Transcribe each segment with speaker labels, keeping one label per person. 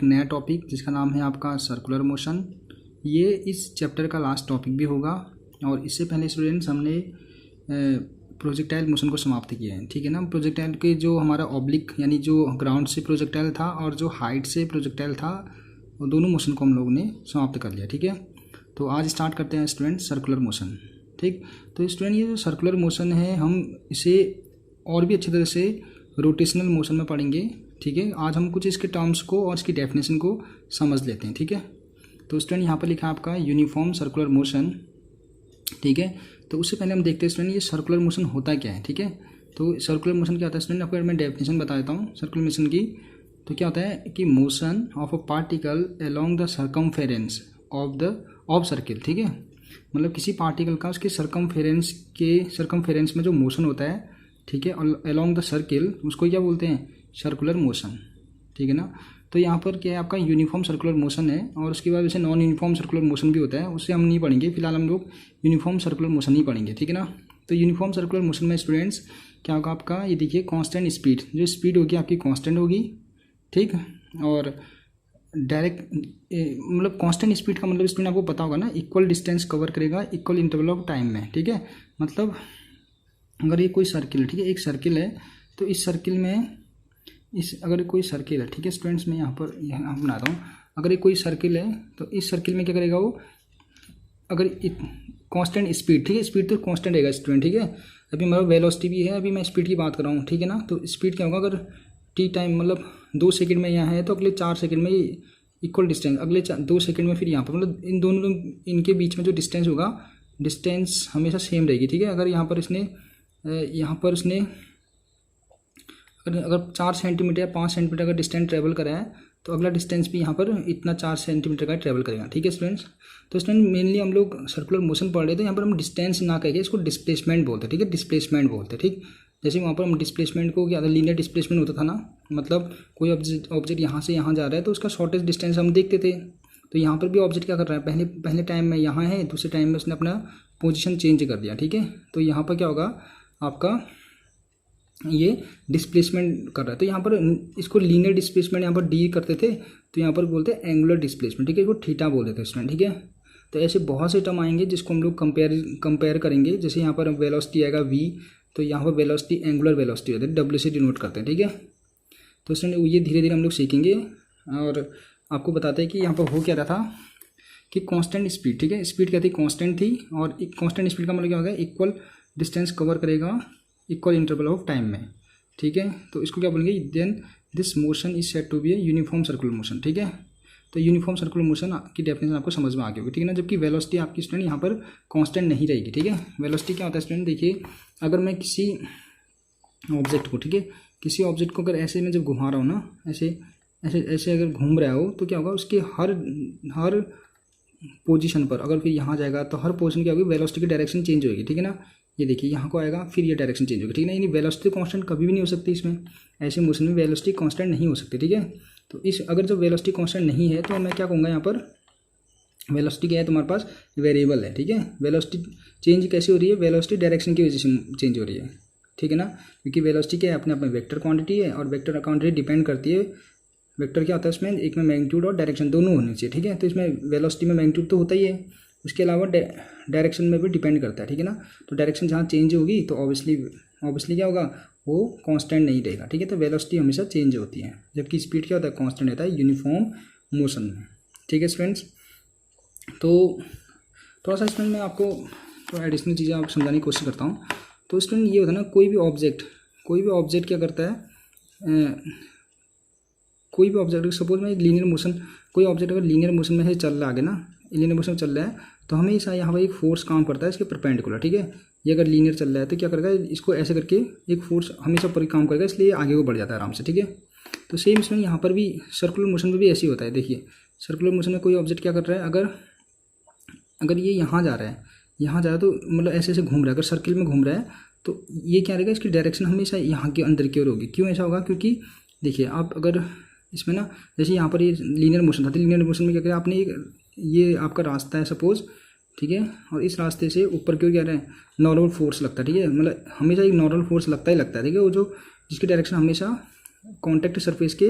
Speaker 1: एक नया टॉपिक जिसका नाम है आपका सर्कुलर मोशन। ये इस चैप्टर का लास्ट टॉपिक भी होगा और इससे पहले स्टूडेंट्स हमने प्रोजेक्टाइल मोशन को समाप्त किया है, ठीक है ना। प्रोजेक्टाइल के जो हमारा ऑब्लिक यानी जो ग्राउंड से प्रोजेक्टाइल था और जो हाइट से प्रोजेक्टाइल था, वो दोनों मोशन को हम लोगों ने समाप्त कर लिया, ठीक है। तो आज स्टार्ट करते हैं स्टूडेंट सर्कुलर मोशन, ठीक। तो स्टूडेंट ये जो सर्कुलर मोशन है हम इसे और भी अच्छी तरह से रोटेशनल मोशन में पढ़ेंगे, ठीक है। आज हम कुछ इसके टर्म्स को और इसकी डेफिनेशन को समझ लेते हैं, ठीक है। तो स्टूडेंट यहाँ पर लिखा है आपका यूनिफॉर्म सर्कुलर मोशन, ठीक है। तो उससे पहले हम देखते हैं स्टूडेंट ये सर्कुलर मोशन होता क्या है, ठीक है। तो सर्कुलर मोशन क्या होता है स्टूडेंट, आपको मैं डेफिनेशन बता देता हूँ सर्कुलर मोशन की। तो क्या होता है कि motion of a particle along the circumference of circle, ठीक है। मतलब किसी पार्टिकल का उसके सर्कमफेरेंस में जो मोशन होता है, ठीक है, अलोंग द सर्किल, उसको क्या बोलते हैं, सर्कुलर मोशन, ठीक है ना। तो यहाँ पर क्या है आपका यूनिफॉर्म सर्कुलर मोशन है और उसके बाद वैसे नॉन यूनिफॉर्म सर्कुलर मोशन भी होता है, उससे हम नहीं पढ़ेंगे, फिलहाल हम लोग यूनिफॉर्म सर्कुलर मोशन ही पढ़ेंगे, ठीक है ना। तो यूनिफॉर्म सर्कुलर मोशन में स्टूडेंट्स क्या होगा आपका, ये देखिए कांस्टेंट स्पीड, जो स्पीड होगी आपकी कांस्टेंट होगी, ठीक। और डायरेक्ट मतलब कांस्टेंट स्पीड का मतलब स्टूडेंट आपको पता होगा ना, इक्वल डिस्टेंस कवर करेगा इक्वल इंटरवल ऑफ टाइम में, ठीक है। मतलब अगर ये कोई सर्किल है, ठीक है, एक सर्किल है, तो इस सर्किल में अगर कोई सर्किल है, ठीक है स्टूडेंट्स, मैं यहाँ बनाता हूँ। अगर ये कोई सर्किल है तो इस सर्किल में क्या करेगा वो, अगर कांस्टेंट स्पीड, ठीक है, स्पीड तो कांस्टेंट रहेगा स्टूडेंट, ठीक है। अभी हमारा वेलोसिटी भी है, अभी मैं स्पीड की बात कर रहा हूँ, ठीक है ना। तो स्पीड क्या होगा, अगर टी टाइम मतलब 2 सेकंड में यहाँ है तो अगले 4 सेकंड में इक्वल डिस्टेंस, अगले 2 सेकंड में फिर यहाँ पर, मतलब इन दोनों इनके बीच में जो डिस्टेंस होगा, डिस्टेंस हमेशा सेम रहेगी, ठीक है। अगर यहाँ पर इसने अगर 4 सेंटीमीटर या 5 सेंटीमीटर का डिस्टेंस ट्रैवल करा है तो अगला डिस्टेंस भी यहाँ पर इतना 4 सेंटीमीटर का ट्रैवल करेगा, ठीक है स्टूडेंट्स। तो स्टूडेंट मेनली हम लोग सर्कुलर मोशन पढ़ रहे थे, यहाँ पर हम डिस्टेंस ना कहेंगे, इसको डिस्प्लेसमेंट बोलते हैं, ठीक है, डिस्प्लेसमेंट बोलते हैं, ठीक। जैसे वहाँ पर हम डिस्प्लेसमेंट को क्या था, लीनियर डिस्प्लेसमेंट होता था ना, मतलब कोई ऑब्जेक्ट यहाँ से यहाँ जा रहा है तो उसका शॉर्टेस्ट डिस्टेंस हम देखते थे। तो यहाँ पर भी ऑब्जेक्ट क्या कर रहा है, पहले टाइम में यहाँ है, दूसरे टाइम में उसने अपना पोजीशन चेंज कर दिया, ठीक है। तो यहाँ पर क्या होगा आपका, ये डिस्प्लेसमेंट कर रहा है। तो यहाँ पर इसको लीनियर डिस्प्लेसमेंट यहाँ पर डी करते थे, तो यहाँ पर बोलते हैं एंगुलर डिस्प्लेसमेंट, ठीक है, इसको थीटा बोल देते हैं स्टूडेंट, ठीक है। तो ऐसे बहुत से टर्म आएंगे जिसको हम लोग कंपेयर करेंगे। जैसे यहाँ पर वेलोसिटी आएगा वी, तो यहाँ पर वेलोसिटी एंगुलर वेलोसिटी होती है, डब्ल्यू से डिनोट करते हैं, ठीक है। तो स्टूडेंट ये धीरे धीरे हम लोग सीखेंगे और आपको बताते हैं कि यहाँ पर हो क्या रहा था कि कांस्टेंट स्पीड, ठीक है, स्पीड क्या थी, कांस्टेंट थी। और कांस्टेंट स्पीड का मतलब क्या होगा, इक्वल डिस्टेंस कवर करेगा इक्वल इंटरवल ऑफ टाइम में, ठीक है। तो इसको क्या बोलेंगे, then this motion is said to be a uniform circular motion, ठीक है। तो यूनिफॉर्म सर्कुलर मोशन की डेफिनेशन आपको समझ में आ गई होगी, ठीक है ना। जबकि वेलोसिटी आपकी स्टूडेंट यहाँ पर कांस्टेंट नहीं रहेगी, ठीक है। वेलोसिटी क्या होता है स्टूडेंट, देखिए अगर मैं किसी ऑब्जेक्ट को, ठीक है, किसी ऑब्जेक्ट को अगर ऐसे में जब घुमा रहा हूँ ना, ऐसे ऐसे ऐसे अगर घूम रहा हो तो क्या होगा, उसके हर पोजीशन पर अगर फिर यहाँ जाएगा तो हर पोजीशन क्या होगी, वेलोसिटी की डायरेक्शन चेंज होगी, ठीक है ना। ये देखिए यहाँ को आएगा फिर ये डायरेक्शन चेंज होगी, ठीक है ना। यानी वेलोसिटी कांस्टेंट कभी भी नहीं हो सकती इसमें, ऐसे मोशन में वेलोसिटी कांस्टेंट नहीं हो सकती, ठीक है। तो इस अगर जो वेलोसिटी कांस्टेंट नहीं है तो मैं क्या कहूँगा, यहाँ पर वेलोसिटी क्या है तुम्हारे पास, वेरिएबल है, ठीक है। वेलोसिटी चेंज कैसे हो रही है, वेलोसिटी डायरेक्शन की वजह से चेंज हो रही है, ठीक है ना। क्योंकि वेलोसिटी क्या है, अपने अपने वेक्टर क्वांटिटी है और वेक्टर क्वांटिटी डिपेंड करती है, वेक्टर क्या होता है उसमें, एक में मैग्नीट्यूड और डायरेक्शन दोनों होनी चाहिए, ठीक है। तो इसमें वेलोसिटी में मैग्नीट्यूड तो होता ही है, उसके अलावा डायरेक्शन में भी डिपेंड करता है, ठीक है ना। तो डायरेक्शन जहाँ चेंज होगी तो ऑब्वियसली क्या होगा, वो कांस्टेंट नहीं रहेगा, ठीक है। तो वेलोसिटी हमेशा चेंज होती है, जबकि स्पीड क्या होता है, कांस्टेंट रहता है यूनिफॉर्म मोशन में, ठीक है स्टूडेंट्स। तो थोड़ा सा स्टूडेंट मैं आपको थोड़ा एडिशनल चीज़ें आपको समझाने की कोशिश करता हूँ। तो स्टूडेंट ये होता है ना, कोई भी ऑब्जेक्ट क्या करता है, कोई भी ऑब्जेक्ट सपोज में लीनियर मोशन, कोई ऑब्जेक्ट अगर लीनियर मोशन में से चल रहा है ना, लीनियर मोशन में चल रहा है तो हमेशा यहाँ पर एक फोर्स काम करता है इसके परपेंडिकुलर, ठीक है। ये अगर लीनियर चल रहा है तो क्या करेगा, इसको ऐसे करके एक फोर्स हमेशा पर काम करेगा, इसलिए आगे को बढ़ जाता है आराम से, ठीक है। तो सेम इसमें यहाँ पर भी सर्कुलर मोशन में भी ऐसे ही होता है। देखिए सर्कुलर मोशन में कोई ऑब्जेक्ट क्या कर रहा है, अगर ये यहाँ जा रहा है तो मतलब ऐसे ऐसे घूम रहा है, अगर सर्किल में घूम रहा है तो ये क्या रहेगा, इसकी डायरेक्शन हमेशा यहाँ के अंदर की ओर होगी। क्यों ऐसा होगा, क्योंकि देखिए आप अगर इसमें ना, जैसे यहाँ पर ये लीनियर मोशन था, तो लीनियर मोशन में क्या करें आपने, ये आपका रास्ता है सपोज, ठीक है, और इस रास्ते से ऊपर क्यों क्या रहे हैं, नॉर्मल फोर्स लगता है, ठीक है, मतलब हमेशा एक नॉर्मल फोर्स लगता है, ठीक है, वो जो जिसकी डायरेक्शन हमेशा कॉन्टैक्ट सरफेस के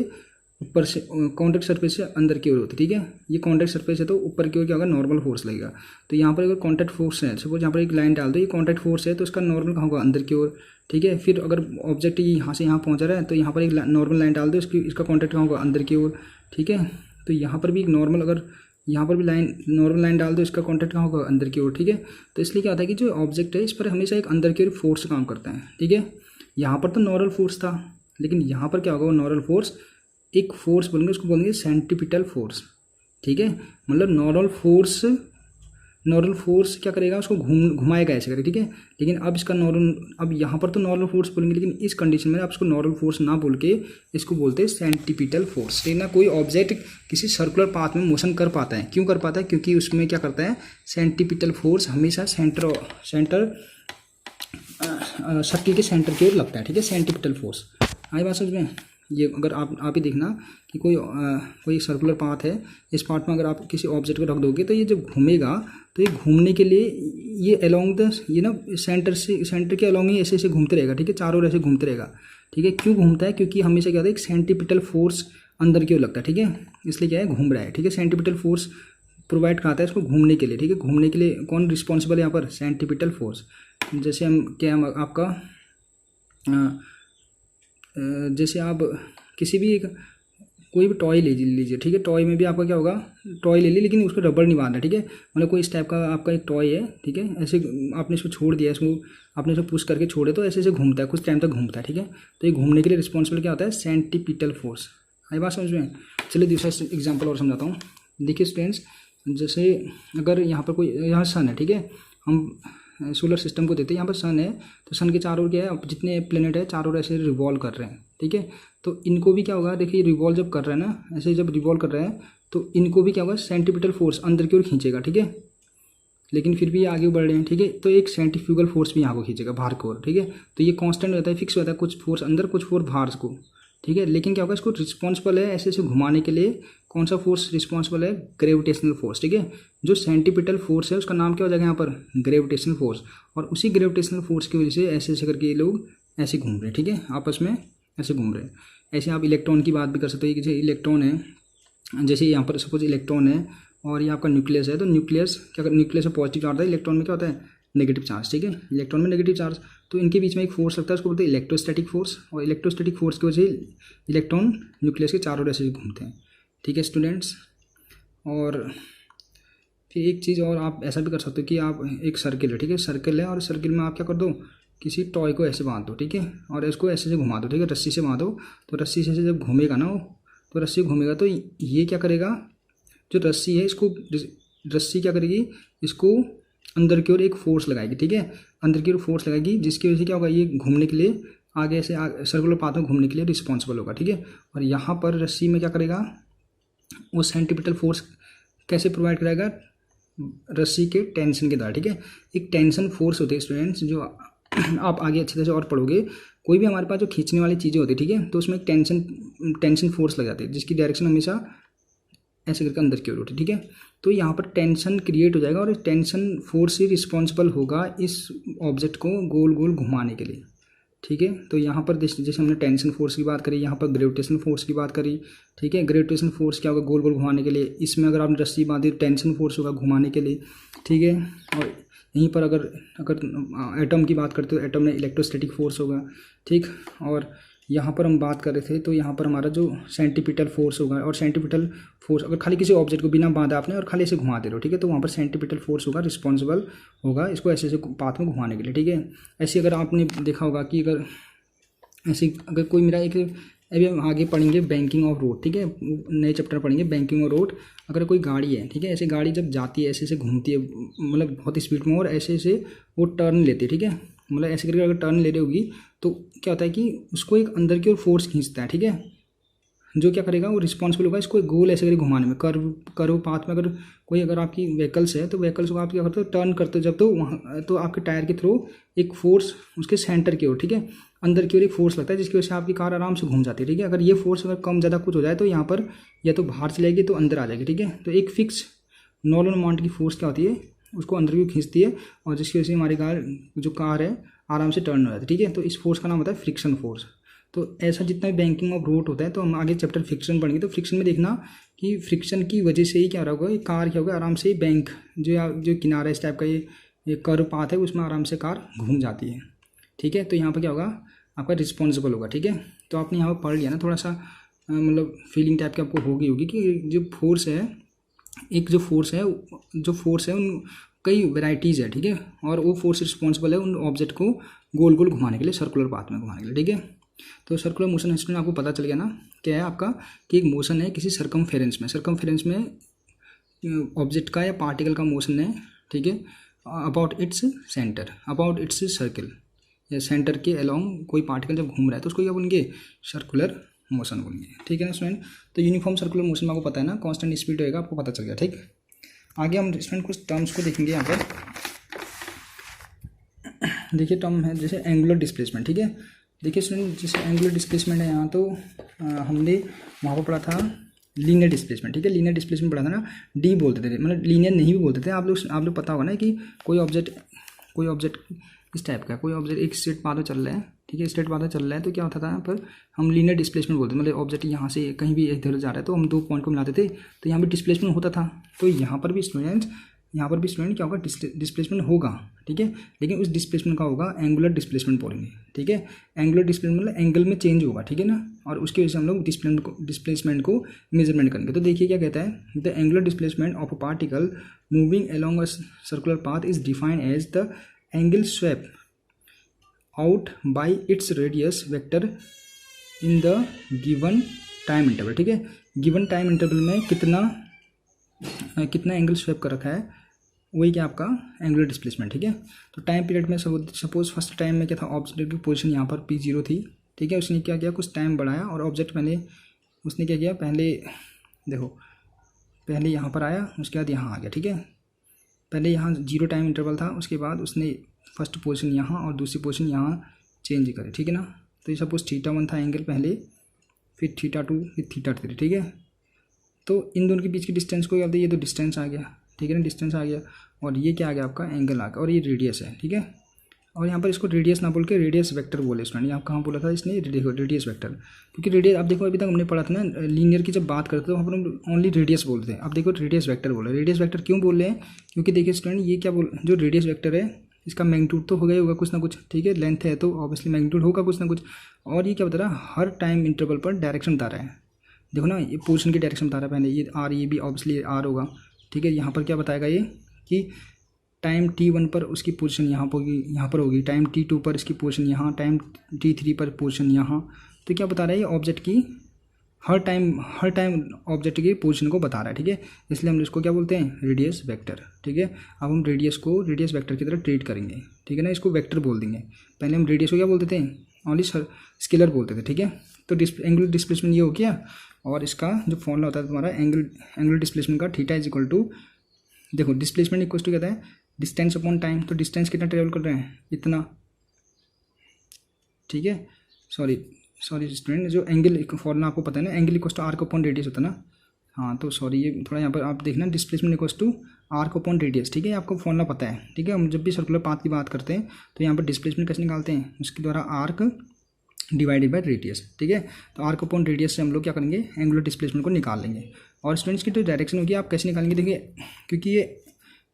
Speaker 1: ऊपर से कॉन्टैक्ट सरफेस से अंदर की ओर होती है, ठीक है। ये कॉन्टैक्ट सरफेस है तो ऊपर की ओर क्या होगा, नॉर्मल फोर्स लगेगा। तो यहाँ पर अगर कॉन्टैक्ट फोर्स है, सपोज यहाँ पर एक लाइन डाल दो, ये कॉन्टैक्ट फोर्स है तो इसका नॉर्मल कहाँ होगा, अंदर की ओर, ठीक है। फिर अगर ऑब्जेक्ट यहाँ से यहाँ पहुँच रहा है तो यहाँ पर एक नॉर्मल लाइन डाल दो, इसका कॉन्टैक्ट कहाँ होगा, अंदर की ओर, ठीक है। तो यहाँ पर भी एक नॉर्मल, अगर यहाँ पर भी नॉर्मल लाइन डाल दो, इसका कॉन्टैक्ट कहाँ होगा, अंदर की ओर, ठीक है। तो इसलिए क्या होता है कि जो ऑब्जेक्ट है इस पर हमेशा एक अंदर की ओर फोर्स काम करता है, ठीक है। यहाँ पर तो नॉर्मल फोर्स था, लेकिन यहाँ पर क्या होगा, वो नॉर्मल फोर्स एक फोर्स बोलेंगे, उसको बोलेंगे सेंट्रीपिटल फोर्स, ठीक है। मतलब नॉर्मल फोर्स क्या करेगा, उसको घुमाएगा ऐसे करेगा, ठीक है। लेकिन अब इसका अब यहाँ पर तो नॉर्मल फोर्स बोलेंगे, लेकिन इस कंडीशन में आप इसको नॉर्मल फोर्स ना बोल के इसको बोलते हैं सेंट्रीपिटल फोर्स, ठीक है ना। कोई ऑब्जेक्ट किसी सर्कुलर पाथ में मोशन कर पाता है, क्यों कर पाता है, क्योंकि उसमें क्या करता है, सेंट्रीपिटल फोर्स हमेशा सर्कल के सेंटर की ओर लगता है, ठीक है, सेंट्रीपिटल फोर्स। आई बात समझ में। ये अगर आप ही देखना कि कोई सर्कुलर पाथ है, इस पाथ में अगर आप किसी ऑब्जेक्ट को रख दोगे तो ये जब घूमेगा तो ये घूमने के लिए ये अलोंग ये ना सेंटर के अलोंग ही ऐसे ऐसे घूमते रहेगा, ठीक है, चारों ओर ऐसे घूमते रहेगा, ठीक है। क्यों घूमता है, क्योंकि हमेशा क्या होता है, एक सेंट्रीपिटल फोर्स अंदर की ओर लगता है, ठीक है, इसलिए क्या है, घूम रहा है, ठीक है। सेंट्रीपिटल फोर्स प्रोवाइड कराता है इसको घूमने के लिए, ठीक है। घूमने के लिए कौन रिस्पॉन्सिबल है यहाँ पर, सेंट्रीपिटल फोर्स। जैसे आपका जैसे आप किसी भी कोई भी टॉय ले लीजिए, ठीक है। टॉय में भी आपका क्या होगा, टॉय ले ली लेकिन उसको रबड़ नहीं बांधना, ठीक है। मतलब कोई इस टाइप का आपका एक टॉय है, ठीक है, ऐसे आपने इसको छोड़ दिया, इसको आपने इसको पुश करके छोड़े तो ऐसे ऐसे घूमता है, कुछ टाइम तक घूमता है, ठीक है। तो ये घूमने के लिए रिस्पॉन्सिबल क्या होता है, सेंट्रीपिटल फोर्स। आई बात समझ में। चलिए दूसरा एग्जाम्पल और समझाता हूँ। देखिए स्टूडेंट्स, जैसे अगर यहाँ पर यहाँ सन है, ठीक है, हम सोलर सिस्टम को देते हैं, यहाँ पर सन है तो सन के चारों ओर क्या है, जितने प्लेनेट है चारों ओर ऐसे रिवॉल्व कर रहे हैं, ठीक है। तो इनको भी क्या होगा, देखिए रिवॉल्व जब कर रहे हैं ना, ऐसे जब रिवॉल्व कर रहे हैं तो इनको भी क्या होगा, सेंट्रीपिटल फोर्स अंदर की ओर खींचेगा, ठीक है। लेकिन फिर भी ये आगे बढ़ रहे हैं, ठीक है। तो एक सेंट्रीफ्यूगल फोर्स भी यहाँ को खींचेगा बाहर की ओर, ठीक है। तो ये कांस्टेंट रहता है, फिक्स रहता है, कुछ फोर्स अंदर कुछ फोर्स बाहर को, ठीक है। लेकिन क्या होगा, इसको रिस्पॉन्सिबल है ऐसे ऐसे घुमाने के लिए कौन सा फोर्स रिस्पॉन्सिबल है, ग्रेविटेशनल फोर्स, ठीक है। जो सेंट्रीपिटल फोर्स है उसका नाम क्या हो जाएगा यहाँ पर, ग्रेविटेशनल फोर्स। और उसी ग्रेविटेशनल फोर्स की वजह से ऐसे ऐसे करके ये लोग ऐसे घूम रहे हैं, ठीक है, आपस में ऐसे घूम रहे हैं। ऐसे आप इलेक्ट्रॉन की बात भी कर सकते हो, जैसे इलेक्ट्रॉन है, जैसे यहाँ पर सपोज इलेक्ट्रॉन है और ये आपका न्यूक्लियस है, तो न्यूक्लियस में पॉजिटिव चार्ज है, इलेक्ट्रॉन में क्या होता है, नेगेटिव चार्ज, ठीक है। इलेक्ट्रॉन में नेगेटिव चार्ज, तो इनके बीच में एक फोर्स लगता है, उसको बोलते हैं इलेक्ट्रोस्टैटिक फोर्स। और इलेक्ट्रोस्टैटिक फोर्स की वजह से इलेक्ट्रॉन न्यूक्लियस के चारों ओर ऐसे घूमते हैं, ठीक है स्टूडेंट्स। और फिर एक चीज़ और आप ऐसा भी कर सकते हो कि आप एक सर्किल है, ठीक है, सर्किल है और सर्किल में आप क्या कर दो, किसी टॉय को ऐसे बांध दो, ठीक है, और इसको ऐसे से घुमा दो, ठीक है, रस्सी से बांधो। तो रस्सी से जब घूमेगा ना वो, तो रस्सी घूमेगा तो ये क्या करेगा, जो रस्सी है इसको, रस्सी क्या करेगी, इसको अंदर की ओर एक फोर्स लगाएगी, ठीक है, अंदर की ओर फोर्स लगाएगी, जिसकी वजह से क्या होगा, ये घूमने के लिए आगे से सर्कुलर पाथ में घूमने के लिए रिस्पॉन्सिबल होगा, ठीक है। और यहाँ पर रस्सी में क्या करेगा, वो सेंट्रीपिटल फोर्स कैसे प्रोवाइड कराएगा, रस्सी के टेंशन के द्वारा, ठीक है। एक टेंशन फोर्स होती है स्टूडेंट्स, जो आप आगे अच्छी तरह से और पढ़ोगे, कोई भी हमारे पास जो खींचने वाली चीज़ें होती है, ठीक है, तो उसमें एक टेंशन फोर्स लग जाती है, जिसकी डायरेक्शन हमेशा ऐसे करके अंदर की ओर होती है, ठीक है। तो यहाँ पर टेंशन क्रिएट हो जाएगा और टेंशन फोर्स ही रिस्पॉन्सिबल होगा इस ऑब्जेक्ट को गोल गोल घुमाने के लिए, ठीक है। तो यहाँ पर जैसे हमने टेंशन फोर्स की बात करी, यहाँ पर ग्रेविटेशन फोर्स की बात करी, ठीक है। ग्रेविटेशन फोर्स क्या होगा, गोल गोल घुमाने के लिए, इसमें अगर आपने रस्सी बांधी टेंशन फोर्स होगा घुमाने के लिए, ठीक है। और यहीं पर अगर एटम की बात करते हो, एटम में इलेक्ट्रोस्टैटिक फोर्स होगा, ठीक। और यहाँ पर हम बात कर रहे थे तो यहाँ पर हमारा जो सेंट्रीपिटल फोर्स होगा, और सेंट्रीपिटल फोर्स अगर खाली किसी ऑब्जेक्ट को बिना बांधा आपने और खाली ऐसे घुमा दे रहे हो, ठीक है, तो वहाँ पर सेंट्रीपिटल फोर्स होगा, रिस्पॉन्सिबल होगा इसको ऐसे ऐसे पाथ में घुमाने के लिए, ठीक है। ऐसे अगर आपने देखा होगा कि अगर कोई मेरा एक, अभी हम आगे पढ़ेंगे बैंकिंग ऑफ रोड, ठीक है, नए चैप्टर पढ़ेंगे बैंकिंग ऑफ रोड। अगर कोई गाड़ी है, ठीक है, ऐसे गाड़ी जब जाती है ऐसे ऐसे घूमती है, मतलब बहुत स्पीड में, और ऐसे ऐसे वो टर्न लेती है, ठीक है, मतलब ऐसे करके अगर टर्न ले रही होगी तो क्या होता है कि उसको एक अंदर की ओर फोर्स खींचता है, ठीक है, जो क्या करेगा, वो रिस्पॉन्सिबल होगा इसको गोल ऐसे करके घुमाने में, कर्व पाथ में। अगर आपकी व्हीकल्स है तो व्हीकल्स को आप क्या करते हो, टर्न करते हो जब, तो वहाँ तो आपके टायर के थ्रू एक फोर्स उसके सेंटर की ओर, ठीक है, अंदर की ओर एक फोर्स लगता है, जिसकी वजह से आपकी कार आराम से घूम जाती है, ठीक है। अगर ये फोर्स अगर कम ज़्यादा कुछ हो जाए तो यहाँ पर या तो बाहर चलेगी तो अंदर आ जाएगी, ठीक है। तो एक फिक्स नॉर्मल अमाउंट की फोर्स क्या होती है, उसको अंदर की खींचती है, और जिसकी वजह से हमारी कार है आराम से टर्न हो जाती है, ठीक है। तो इस फोर्स का नाम होता है फ्रिक्शन फोर्स। तो ऐसा जितना भी बैंकिंग ऑफ रोड होता है, तो हम आगे चैप्टर फ्रिक्शन पढ़ेंगे, तो फ्रिक्शन में देखना कि फ्रिक्शन की वजह से ही क्या होगा, ये कार क्या होगा आराम से बैंक जो किनारा इस टाइप का ये कर्व पाथ है उसमें आराम से कार घूम जाती है। ठीक है, तो यहाँ पर क्या होगा आपका रिस्पॉन्सिबल होगा। ठीक है, तो आपने यहाँ पर पढ़ लिया ना, थोड़ा सा मतलब फीलिंग टाइप की आपको होगी कि जो फोर्स है, एक जो फोर्स है उन कई वेराइटीज़ है। ठीक है, और वो फोर्स रिस्पॉन्सिबल है उन ऑब्जेक्ट को गोल गोल घुमाने के लिए, सर्कुलर पाथ में घुमाने के लिए। ठीक है, तो सर्कुलर मोशन स्टूडेंट आपको पता चल गया ना क्या है आपका, कि एक मोशन है किसी सरकमफेरेंस में ऑब्जेक्ट का या पार्टिकल का मोशन है। ठीक है, अबाउट इट्स सर्किल, या सेंटर के अलोंग कोई पार्टिकल जब घूम रहा है तो उसको क्या बोलेंगे, सर्कुलर मोशन बोलेंगे। ठीक है ना स्टूडेंट, तो यूनिफॉर्म सर्कुलर मोशन में आपको पता है ना, कांस्टेंट स्पीड होएगा, आपको पता चल गया। ठीक, आगे हम स्टूडेंट कुछ टर्म्स को देखेंगे यहाँ पर। देखिए टर्म है जैसे एंगुलर डिस्प्लेसमेंट। ठीक है, देखिए स्टूडेंट जैसे एंगुलर डिस्प्लेसमेंट है यहाँ, तो हमने वहाँ पर पढ़ा था लीनियर डिस्प्लेसमेंट। ठीक है, लीनियर डिस्प्लेसमेंट पढ़ा था ना, डी बोलते थे, मतलब लीनियर नहीं भी बोलते थे। आप लोग पता होगा ना कि कोई ऑब्जेक्ट इस टाइप का, कोई ऑब्जेक्ट एक स्ट्रेट पाथ में चल रहा है। ठीक है, स्ट्रेट पाथ में चल रहा है तो क्या होता था यहाँ पर हम लीनियर डिस्प्लेसमेंट बोलते थे, मतलब ऑब्जेक्ट यहाँ से कहीं भी इधर जा रहा है तो हम 2 पॉइंट को मिलाते थे, तो यहाँ भी डिस्प्लेसमेंट होता था। तो यहाँ पर भी स्टूडेंट क्या होगा, डिस्प्लेसमेंट होगा। ठीक है, लेकिन उस डिस्प्लेसमेंट का होगा एंगुलर डिस्प्लेसमेंट बोलेंगे। ठीक है, एंगुलर डिस्प्लेसमेंट मतलब एंगल में चेंज होगा। ठीक है ना, और उसकी वजह से हम लोग डिस्प्लेसमेंट को मेजरमेंट करेंगे। तो देखिए क्या कहता है, the angular displacement of a particle moving along a circular path is defined as the angle swept out by its radius vector in the given time interval. ठीक है, गिवन टाइम इंटरवल में कितना एंगल स्वेप कर रखा है, वही क्या आपका एंगुलर डिस्प्लेसमेंट। ठीक है, तो टाइम पीरियड में सपोज फर्स्ट टाइम में क्या था, ऑब्जेक्ट की पोजीशन यहाँ पर P0 थी। ठीक है, उसने क्या किया, कुछ टाइम बढ़ाया और ऑब्जेक्ट उसने क्या किया, पहले यहाँ पर आया, उसके बाद यहाँ आ गया। ठीक है, पहले यहाँ 0 टाइम इंटरवल था, उसके बाद उसने फर्स्ट पोजीशन यहाँ और दूसरी पोजीशन यहाँ चेंज करे। ठीक है ना, तो ये सपोज θ1 था एंगल पहले, फिर θ2, फिर θ3। ठीक है, तो इन दोनों के बीच की डिस्टेंस को क्या बोलते हैं, ये तो डिस्टेंस आ गया। ठीक है ना, डिस्टेंस आ गया, और ये क्या आ गया आपका एंगल आ गया, और ये रेडियस है। ठीक है, और यहाँ पर इसको रेडियस ना बोल के रेडियस वेक्टर बोले स्टूडेंट। यहाँ कहाँ बोला था इसने, देखो रेडियस वेक्टर, क्योंकि रेडियस अब देखो अभी तक हमने पढ़ा था ना लीनियर की जब बात करते तो वहाँ पर हम ओनली रेडियस बोलते हैं। अब देखो रेडियस वेक्टर बोल रहे हैं। रेडियस वेक्टर क्यों बोल रहे हैं, क्योंकि देखिए स्टूडेंट ये क्या जो रेडियस वेक्टर है इसका मैग्नीट्यूड तो होगा कुछ ना कुछ। ठीक है, लेंथ है तो ऑब्वियसली मैग्नीट्यूड होगा कुछ ना कुछ, और ये क्या बता रहा है, हर टाइम इंटरवल पर डायरेक्शन बता रहा है। देखो ना, ये पोजीशन की डायरेक्शन बता रहा है, पहले ये आर, ये भी ऑब्वियसली आर होगा। ठीक है, यहाँ पर क्या बताएगा ये कि टाइम T1 पर उसकी पोजीशन यहाँ पर होगी, टाइम T2 पर इसकी पोजीशन यहाँ, टाइम T3 पर पोजीशन यहाँ। तो क्या बता रहा है, ये ऑब्जेक्ट की हर टाइम ऑब्जेक्ट की पोजीशन को बता रहा है। ठीक है, इसलिए हम इसको क्या बोलते हैं, रेडियस वेक्टर। ठीक है, अब हम रेडियस को रेडियस वेक्टर की तरह ट्रीट करेंगे। ठीक है ना, इसको वेक्टर बोल देंगे। पहले हम रेडियस को क्या बोलते थे, ओनली स्केलर बोलते थे। ठीक है, तो एंगुलर डिस्प्लेसमेंट ये हो गया, और इसका जो फॉर्मूला होता है तुम्हारा एंगुलर डिस्प्लेसमेंट का, थीटा इज इक्वल टू, देखो डिस्प्लेसमेंट इक्वल टू कहता है डिस्टेंस अपॉन टाइम। तो डिस्टेंस कितना ट्रेवल कर रहे हैं, इतना। ठीक है, सॉरी स्टूडेंट, जो एंगल फॉर्मूला आपको पता है ना, angle equal to arc upon radius होता है ना। हाँ, तो सॉरी ये थोड़ा यहाँ पर आप देखना, displacement equal to arc upon radius. ठीक है, आपको फॉर्मूला पता है। ठीक है, हम जब भी सर्कुलर पाथ की बात करते हैं तो यहाँ पर डिस्प्लेसमेंट कैसे निकालते हैं, उसके द्वारा आर्क डिवाइडेड बाय रेडियस। ठीक है, तो आर्क अपॉन रेडियस से हम लोग क्या करेंगे, एंगुलर डिस्प्लेसमेंट को निकाल लेंगे। और स्टूडेंट्स की जो डायरेक्शन होगी आप कैसे निकालेंगे, देखिए क्योंकि ये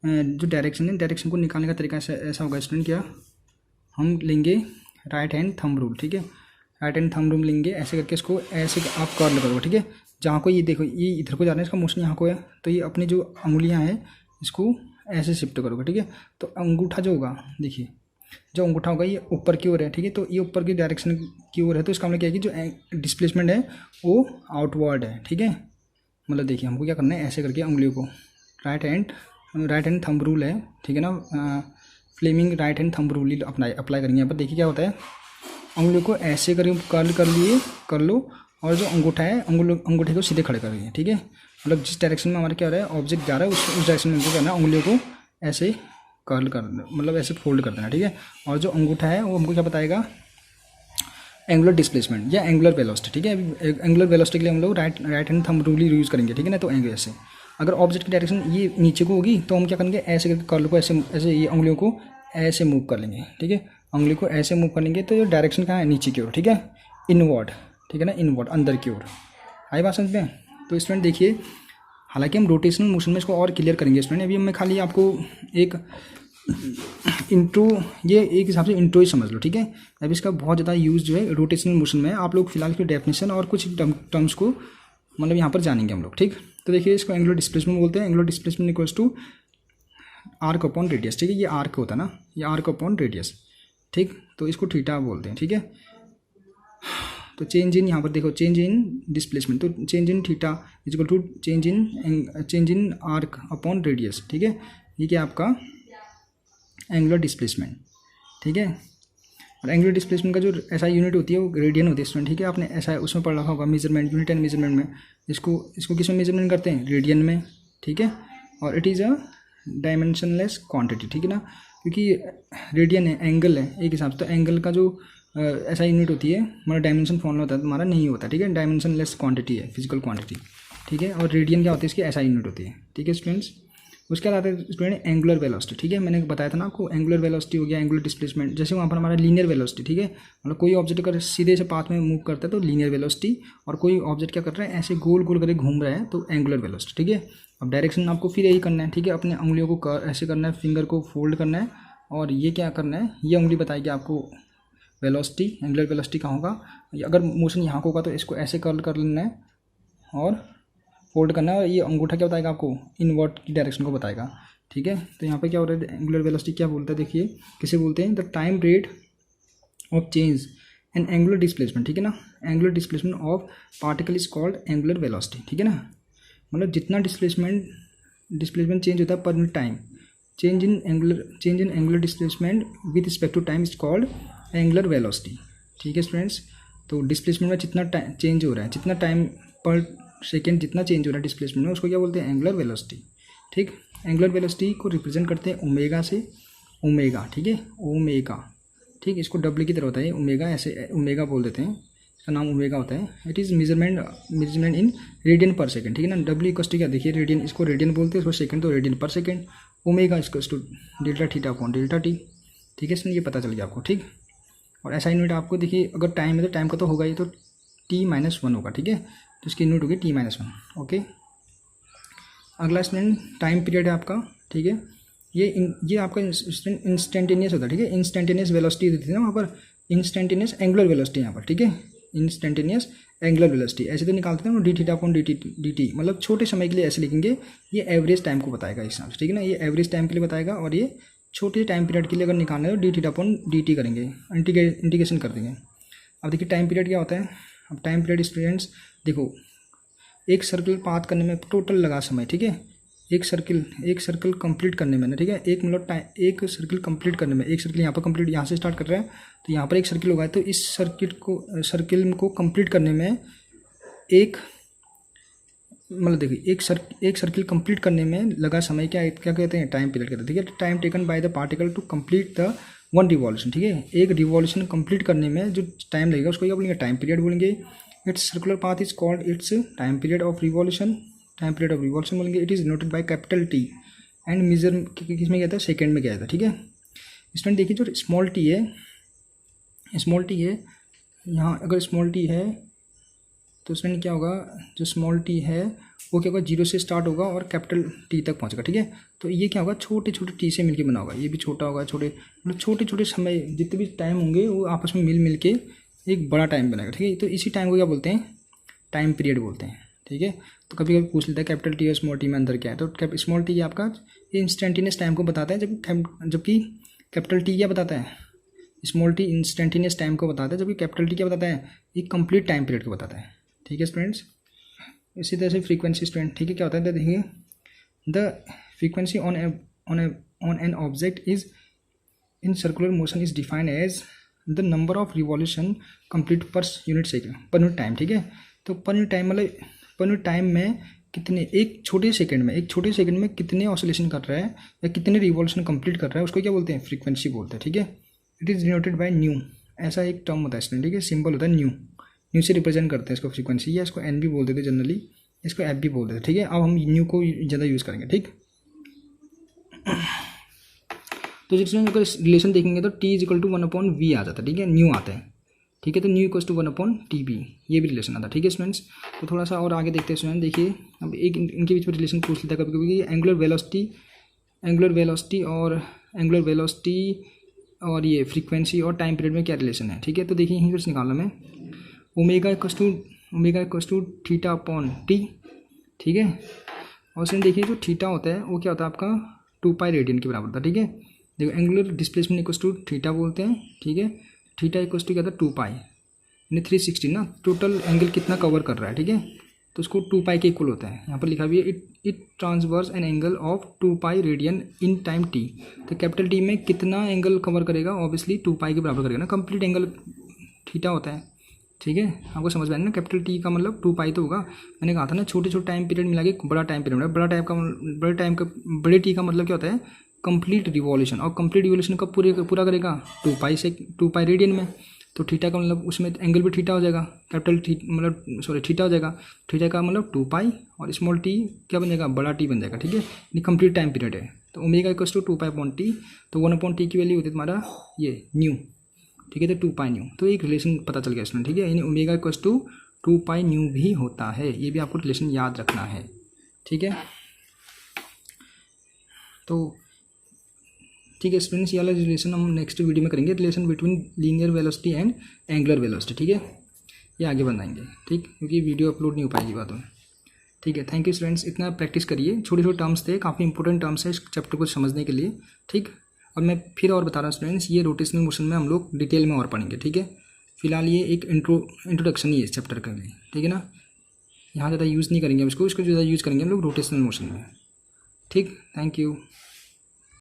Speaker 1: जो डायरेक्शन है, डायरेक्शन को निकालने का तरीका ऐसा होगा स्टूडेंट, क्या हम लेंगे राइट हैंड थंब रूल। ठीक है, राइट हैंड थंब रूल लेंगे, ऐसे करके इसको ऐसे आप कर्ल करोगे। ठीक है, जहाँ को ये देखो ये इधर को जा रहा है, इसका मोशन यहाँ को है, तो ये अपनी जो अंगुलियाँ हैं इसको ऐसे शिफ्ट करोगे। ठीक है, तो अंगूठा जो होगा, देखिए जो अंगूठा होगा ये ऊपर की ओर है। ठीक है, तो ये ऊपर की डायरेक्शन की ओर है, तो इसका मतलब क्या है कि जो डिस्प्लेसमेंट है वो आउटवर्ड है। ठीक है, मतलब देखिए हमको क्या करना है, ऐसे करके उंगलियों को राइट हैंड थंब रूल है। ठीक है ना, Fleming right hand thumb rule apply करेंगे। यहाँ पर देखिए क्या होता है, उंगलियों को ऐसे करके कर्ल कर लो, और जो अंगूठा है अंगूठे को सीधे खड़े करेंगे। ठीक है, मतलब जिस डायरेक्शन में हमारा क्या हो रहा है, ऑब्जेक्ट जा रहा है उस डायरेक्शन में हमको करना है, उंगलियों को ऐसे कर्ल कर, मतलब ऐसे फोल्ड कर देना। ठीक है, और जो अंगूठा है वो हमको क्या बताएगा, एंगुलर डिस्प्लेसमेंट या एंगुलर वेलोसिटी। ठीक है, एंगुलर वेलोसिटी के लिए हम लोग right hand thumb rule use करेंगे। ठीक है ना, तो एंगल ऐसे, अगर ऑब्जेक्ट की डायरेक्शन ये नीचे को होगी तो हम क्या करेंगे, ऐसे करके कर्ल को ऐसे ये उंगलियों को ऐसे मूव कर लेंगे। ठीक है, उंगली को ऐसे मूव कर लेंगे तो जो डायरेक्शन कहाँ है, नीचे की ओर। ठीक है, इनवर्ड, ठीक है ना, इनवर्ड अंदर की ओर। आई बात समझ में? तो स्टूडेंट देखिए, हालांकि हम रोटेशनल मोशन में इसको और क्लियर करेंगे स्टूडेंट, अभी मैं खाली आपको एक इंट्रो, ये एक हिसाब से इंट्रो ही समझ लो, ठीक है। अब इसका बहुत ज़्यादा यूज़ जो है रोटेशनल मोशन में, आप लोग फिलहाल की डेफिनेशन और कुछ टर्म्स को मतलब यहाँ पर जानेंगे हम लोग, ठीक। तो देखिए इसको एंगुलर डिस्प्लेसमेंट बोलते हैं। Angular displacement equals to arc upon radius, ठीक है। ये आर्क होता है ना, ये आर्क अपॉन रेडियस, ठीक। तो इसको थीटा बोलते हैं, ठीक है। तो चेंज इन, यहाँ पर देखो चेंज इन डिस्प्लेसमेंट, तो change in theta is equal to change in arc upon radius, ठीक है। ये क्या आपका एंगुलर डिस्प्लेसमेंट, ठीक है। और एंगुलर डिस्प्लेसमेंट का जो SI यूनिट होती है वो रेडियन होती है स्टूडेंट, ठीक है। आपने SI उसमें पढ़ रखा होगा, मेजरमेंट यूनिट एंड मेजरमेंट में। इसको किस में मेजरमेंट करते हैं? रेडियन में, ठीक है। और it is a dimensionless quantity, ठीक है ना, क्योंकि रेडियन है, एंगल है एक हिसाब से। तो एंगल का जो SI यूनिट होती है, हमारा डायमेंशन फॉर्मूला होता है, तुम्हारा नहीं होता, ठीक है। डायमेंशनलेस क्वांटिटी है, फिजिकल क्वांटिटी, ठीक है। और रेडियन क्या होती है? इसकी SI यूनिट होती है, ठीक है स्टूडेंट्स। उसके बाद आता है स्टूडेंट एंगुलर वेलोसिटी, ठीक है। मैंने बताया था ना आपको, एंगुलर वेलोसिटी हो गया एंगुलर डिस्प्लेसमेंट। जैसे वहाँ पर हमारा लीनियर वेलोसिटी, ठीक है, मतलब कोई ऑब्जेक्ट अगर सीधे से पाथ में मूव करता है तो लीनियर वेलोसिटी, और कोई ऑब्जेक्ट क्या कर रहा है, ऐसे गोल गोल करके घूम रहा है तो एंगुलर वेलोसिटी, ठीक है। अब डायरेक्शन आपको फिर यही करना है, ठीक है। अपने उंगलियों को ऐसे करना है, फिंगर को फोल्ड करना है, और ये क्या करना है, ये उंगली बताएगी आपको वेलोसिटी, एंगुलर वेलोसिटी कहाँ होगा। अगर मोशन यहाँ को होगा तो इसको ऐसे कर्ल कर लेना है और फोल्ड करना है, और ये अंगूठा क्या बताएगा आपको? इनवर्ट की डायरेक्शन को बताएगा, ठीक है। तो यहाँ पे क्या हो रहा है, एंगुलर वेलोसिटी क्या बोलता है, देखिए किसे बोलते हैं? The time rate of change and angular displacement, ठीक है ना। Angular displacement of particle is called angular velocity, ठीक है ना। मतलब जितना डिस्प्लेसमेंट चेंज होता है per minute time, change in angular displacement with respect to time is called angular velocity, ठीक है स्टूडेंट्स। तो डिस्प्लेसमेंट में जितना टाइम चेंज हो रहा है, जितना टाइम पर सेकेंड जितना चेंज हो रहा है डिस्प्लेसमेंट में, उसको क्या बोलते हैं? एंगुलर वेलोसिटी, ठीक। एंगुलर वेलोसिटी को रिप्रेजेंट करते हैं ओमेगा से, ओमेगा, ठीक है, ओमेगा, ठीक। इसको डब्ल्यू की तरह होता है ओमेगा, ऐसे ओमेगा बोल देते हैं, इसका नाम ओमेगा होता है। It is measurement in radian पर सेकेंड, ठीक है ना। डब्ल्यू इक्वल्स टू क्या, देखिए रेडियन, इसको रेडियन बोलते हैं, इसको सेकंड तो radian per second. Omega equals to delta theta upon delta t, ठीक है। इसमें ये पता चल गया आपको, ठीक। और ऐसा यूनिट आपको देखिए, अगर टाइम है तो टाइम का तो होगा ही, तो T-1 होगा, ठीक है। तो इसकी यूनिट होगी T-1, ओके। अगला स्टूडेंट टाइम पीरियड है आपका, ठीक है। ये आपका इंस्टेंटेनियस होता है, ठीक है। इंस्टेंटेनियस वेलोसिटी देती है ना वहाँ पर, इंस्टेंटेनियस एंगुलर वेलोसिटी यहाँ पर, ठीक है। इंस्टेंटेनियस एंगुलर वेलोसिटी ऐसे तो निकालते हैं D theta upon D T, मतलब छोटे समय के लिए ऐसे लिखेंगे। ये एवरेज टाइम को बताएगा इस हिसाब से, ठीक है ना। ये एवरेज टाइम के लिए बताएगा, और ये छोटे टाइम पीरियड के लिए अगर निकालना है तो D theta upon D T करेंगे, इंटीग्रेशन कर देंगे। अब देखिए टाइम पीरियड क्या होता है। अब टाइम पीरियड स्टूडेंट्स देखो, एक सर्कल पाथ करने में टोटल लगा समय, ठीक है। एक सर्कल कंप्लीट करने में ना, ठीक है, एक मतलब एक सर्कल कंप्लीट करने में, एक सर्कल यहाँ पर कंप्लीट, यहाँ से स्टार्ट कर रहा है तो यहाँ पर एक सर्कल होगा, तो इस सर्किल को कंप्लीट करने में एक मतलब देखिए एक सर्किल कंप्लीट करने में लगा समय क्या कहते हैं? टाइम पीरियड कहते हैं, ठीक है। Time taken by the particle to complete the one revolution, ठीक है। एक रिवॉल्यूशन कंप्लीट करने में जो टाइम लगेगा उसको क्या बोलेंगे? टाइम पीरियड बोलेंगे। Its circular path is called its time period of revolution, time period of revolution बोलेंगे। It is noted by capital T and measure किस में गया था? सेकेंड में गया था, ठीक है। स्टूडेंट देखिए जो स्मॉल टी है यहाँ, अगर स्मॉल टी है तो उसमें क्या होगा? जो स्मॉल टी है वो क्या होगा? 0 से स्टार्ट होगा और कैपिटल T तक पहुंचेगा, ठीक है। तो ये क्या होगा? छोटे छोटे टी से मिलके बना होगा, ये भी छोटा होगा, मतलब छोटे छोटे समय जितने भी टाइम होंगे वो आपस में मिल के एक बड़ा टाइम बनेगा, ठीक है। तो इसी टाइम को क्या बोलते हैं? टाइम पीरियड बोलते हैं, ठीक है। तो कभी कभी पूछ लेता है कैपिटल T और स्मॉल टी में अंदर क्या है, तो स्मॉल टी आपका इंस्टेंटेनियस टाइम को बताता है, जबकि कैपिटल T क्या बताता है? स्मॉल टी इंस्टेंटेनियस टाइम को बताता है, जबकि कैपिटल T क्या बताता है? एक कंप्लीट टाइम पीरियड को बताता है, ठीक है स्टूडेंट्स। इसी तरह से फ्रीक्वेंसी स्टूडेंट, ठीक है, क्या होता है? देखिए the frequency on an object is in circular motion is defined as the number of revolution complete per unit second, per unit time, ठीक है। तो पर यूनिट टाइम मतलब पर यूनिट टाइम में कितने, एक छोटे सेकंड में कितने ऑसिलेशन कर रहा है या कितने रिवॉल्यूशन कंप्लीट कर रहा है, उसको क्या बोलते हैं? फ्रीक्वेंसी बोलते हैं, ठीक है। It is denoted by new, ऐसा एक टर्म होता है इसमें, ठीक है, सिंबल होता है न्यू से रिप्रेजेंट करते हैं इसको फ्रीक्वेंसी, या इसको एन भी बोल देते जनरली, इसको एफ भी बोल देते, ठीक है। अब हम न्यू को ज़्यादा यूज़ करेंगे, ठीक। तो जिसमें अगर रिलेशन देखेंगे तो T = 1/V आ जाता है, ठीक है, न्यू आता है। ठीक है। तो न्यू इक्वल्स टू 1/TB, ये भी रिलेशन आता है। ठीक है स्टूडेंट्स, तो थोड़ा सा और आगे देखते हैं स्टूडेंट। देखिए अब एक इनके बीच में रिलेशन पूछ लेता है कभी कभी, एंगुलर वेलोसिटी और ये फ्रीक्वेंसी और टाइम पीरियड में क्या रिलेशन है। ठीक है, तो देखिए यहीं पर निकालना मैं omega equals to theta upon t. ठीक है, और स्टूडेंट देखिए जो थीटा होता है वो क्या होता है आपका 2π रेडियन के बराबर होता है। ठीक है, देखो angular displacement equals to theta बोलते हैं। ठीक है, थीटा इक्वल्स टू क्या था 2π, यानी 360 ना, टोटल एंगल कितना कवर कर रहा है। ठीक है, तो उसको 2π के इक्वल होता है। यहाँ पर लिखा भी है it transverse an angle of 2π radian in time T. तो कैपिटल टी में कितना एंगल कवर करेगा, ऑब्वियसली 2π के बराबर करेगा ना, कंप्लीट एंगल थीटा होता है। ठीक है, आपको समझ में आया ना, कैपिटल टी का मतलब 2π तो होगा। मैंने कहा था ना छोटे छोटे टाइम पीरियड मिला के बड़ा टाइम पीरियड है। बड़े टी का मतलब क्या होता है कंप्लीट रिवॉल्यूशन, और कंप्लीट रिवॉल्यूशन कब पूरा करेगा 2π रेडियन में। तो थीटा का मतलब उसमें एंगल भी थीटा हो जाएगा, थीटा हो जाएगा। थीटा का मतलब 2π और स्मॉल टी क्या बन जाएगा, बड़ा टी बन जाएगा। ठीक है, ये कंप्लीट टाइम पीरियड है। तो ओमेगा इक्वल्स टू 2π/T, तो 1/T की वैल्यू होती है तुम्हारा ये न्यू। ठीक है, तो 2π न्यू, तो एक रिलेशन पता चल गया इसमें। ठीक है, यानी ओमेगा इक्वल्स टू 2π न्यू भी होता है, ये भी आपको रिलेशन याद रखना है। ठीक है, तो ठीक है स्टूडेंट्स, ये वाला रिलेशन हम नेक्स्ट वीडियो में करेंगे, relation between linear velocity and angular velocity. ठीक है, ये आगे बनाएंगे। ठीक, क्योंकि वीडियो अपलोड नहीं हो पाएगी बातों में। ठीक है, थैंक यू स्टूडेंट्स, इतना प्रैक्टिस करिए। छोटे छोटे टर्म्स थे, काफ़ी इंपॉर्टेंट टर्म्स है इस चैप्टर को समझने के लिए। ठीक, और मैं फिर और बता रहा हूँ स्टूडेंट्स, ये रोटेशनल मोशन में हम लोग डिटेल में और पढ़ेंगे। ठीक है, फिलहाल ये एक इंट्रोडक्शन ही है इस चैप्टर के लिए। ठीक है ना, यहाँ ज़्यादा यूज़ नहीं करेंगे हम इसको ज़्यादा यूज़ करेंगे हम लोग रोटेशनल मोशन में। ठीक, थैंक यू।